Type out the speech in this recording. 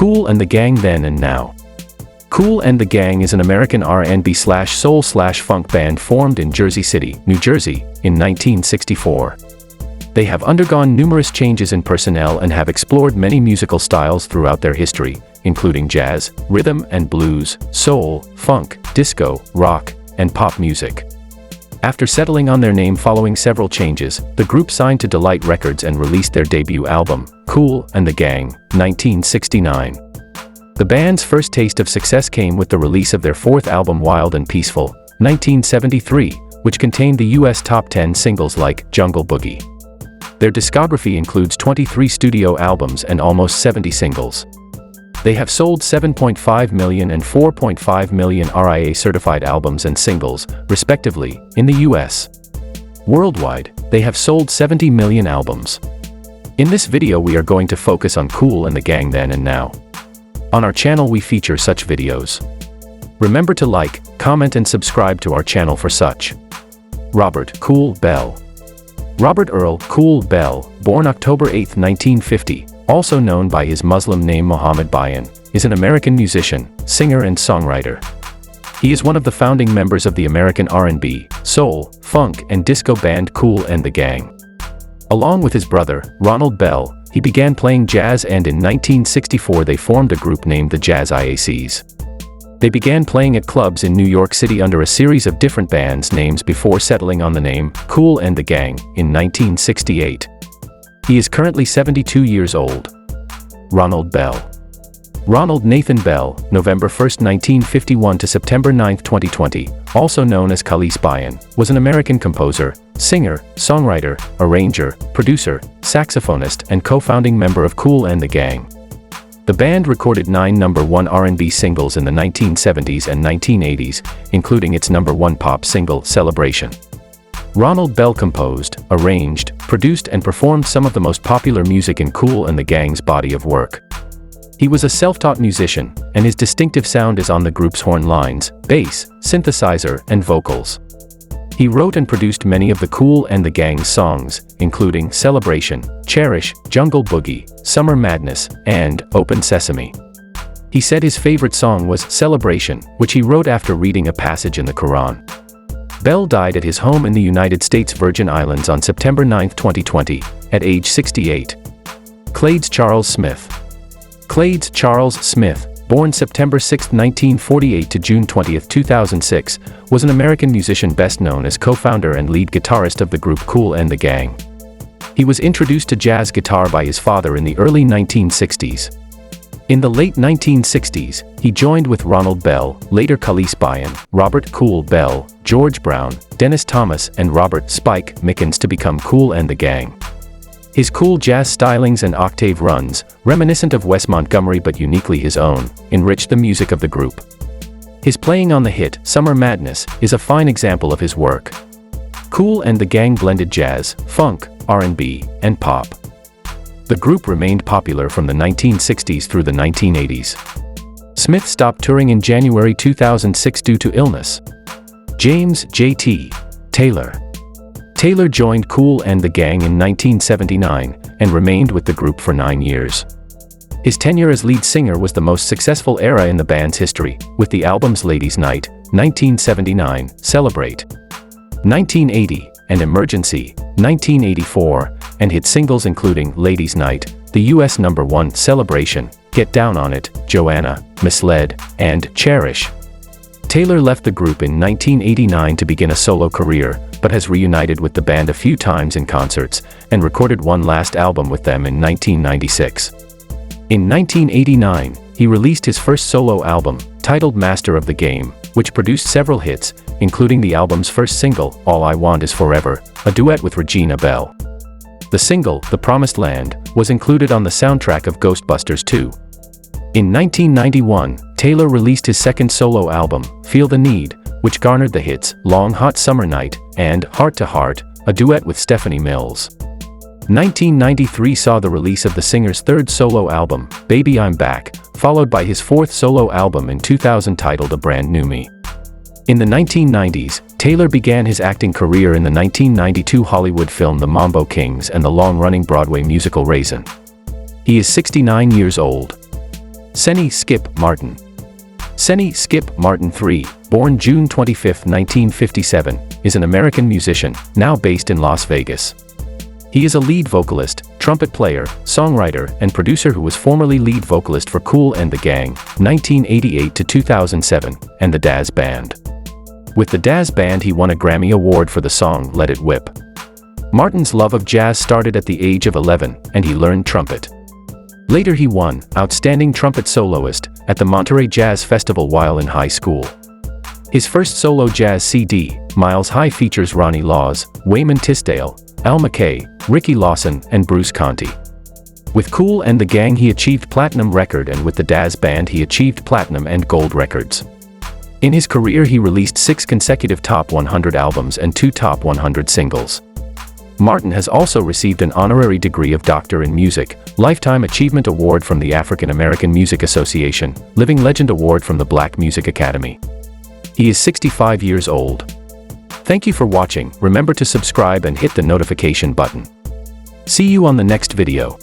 Kool and the Gang Then and Now. Kool and the Gang is an American R&B/soul/funk band formed in Jersey City, New Jersey, in 1964. They have undergone numerous changes in personnel and have explored many musical styles throughout their history, including jazz, rhythm and blues, soul, funk, disco, rock, and pop music. After settling on their name following several changes, the group signed to De-Lite Records and released their debut album, Kool and the Gang, 1969. The band's first taste of success came with the release of their fourth album Wild and Peaceful, 1973, which contained the US top 10 singles like Jungle Boogie. Their discography includes 23 studio albums and almost 70 singles. They have sold 7.5 million and 4.5 million RIA certified albums and singles, respectively, in the US. Worldwide, they have sold 70 million albums. In this video we are going to focus on Kool and the Gang Then and Now. On our channel we feature such videos. Remember to like, comment and subscribe to our channel for such. Robert Kool Bell. Robert Earl Kool Bell, born October 8, 1950, also known by his Muslim name Muhammad Bayan, is an American musician, singer and songwriter. He is one of the founding members of the American R&B, soul, funk and disco band Kool and the Gang. Along with his brother, Ronald Bell, he began playing jazz and in 1964 they formed a group named the Jazz IACs. They began playing at clubs in New York City under a series of different bands names before settling on the name Kool and the Gang in 1968. He is currently 72 years old. Ronald Bell. Ronald Nathan Bell, November 1, 1951 to September 9, 2020, also known as Khalees Bayan, was an American composer, singer, songwriter, arranger, producer, saxophonist and co-founding member of Kool and the Gang. The band recorded 9 #1 R&B singles in the 1970s and 1980s, including its #1 pop single, Celebration. Ronald Bell composed, arranged, produced and performed some of the most popular music in Kool and the Gang's body of work. He was a self-taught musician, and his distinctive sound is on the group's horn lines, bass, synthesizer, and vocals. He wrote and produced many of the Kool and the Gang's songs, including Celebration, Cherish, Jungle Boogie, Summer Madness, and Open Sesame. He said his favorite song was Celebration, which he wrote after reading a passage in the Quran. Bell died at his home in the United States Virgin Islands on September 9, 2020, at age 68. Clades Charles Smith. Clades Charles Smith, born September 6, 1948 to June 20, 2006, was an American musician best known as co-founder and lead guitarist of the group Kool and the Gang. He was introduced to jazz guitar by his father in the early 1960s. In the late 1960s, he joined with Ronald Bell, later Khalees Bayan, Robert Kool Bell, George Brown, Dennis Thomas and Robert Spike Mickens to become Kool and the Gang. His cool jazz stylings and octave runs, reminiscent of Wes Montgomery but uniquely his own, enriched the music of the group. His playing on the hit, Summer Madness, is a fine example of his work. Kool and the Gang blended jazz, funk, R&B, and pop. The group remained popular from the 1960s through the 1980s. Smith stopped touring in January 2006 due to illness. James J.T. Taylor. Taylor joined Kool and the Gang in 1979 and remained with the group for 9 years. His tenure as lead singer was the most successful era in the band's history, with the albums Ladies' Night, 1979, Celebrate, 1980, and Emergency, 1984, and hit singles including Ladies' Night, the US #1 Celebration, Get Down on It, Joanna, Misled, and Cherish. Taylor left the group in 1989 to begin a solo career, but has reunited with the band a few times in concerts, and recorded one last album with them in 1996. In 1989, he released his first solo album, titled Master of the Game, which produced several hits, including the album's first single, All I Want Is Forever, a duet with Regina Belle. The single, The Promised Land, was included on the soundtrack of Ghostbusters 2. In 1991, Taylor released his second solo album, Feel the Need, which garnered the hits Long Hot Summer Night and Heart to Heart, a duet with Stephanie Mills. 1993 saw the release of the singer's third solo album, Baby I'm Back, followed by his fourth solo album in 2000 titled A Brand New Me. In the 1990s, Taylor began his acting career in the 1992 Hollywood film The Mambo Kings and the long-running Broadway musical Raisin. He is 69 years old. Senny Skip Martin. Senny Skip Martin III, born June 25, 1957, is an American musician, now based in Las Vegas. He is a lead vocalist, trumpet player, songwriter, and producer who was formerly lead vocalist for Kool and The Gang, 1988 to 2007, and the Dazz Band. With the Dazz Band he won a Grammy Award for the song Let It Whip. Martin's love of jazz started at the age of 11, and he learned trumpet. Later he won Outstanding Trumpet Soloist at the Monterey Jazz Festival while in high school. His first solo jazz CD, Miles High, features Ronnie Laws, Wayman Tisdale, Al McKay, Ricky Lawson, and Bruce Conti. With Kool and The Gang he achieved platinum record, and with the Dazz Band he achieved platinum and gold records. In his career he released 6 consecutive top 100 albums and 2 top 100 singles. Martin has also received an honorary degree of Doctor in Music, Lifetime Achievement Award from the African American Music Association, Living Legend Award from the Black Music Academy. He is 65 years old. Thank you for watching. Remember to subscribe and hit the notification button. See you on the next video.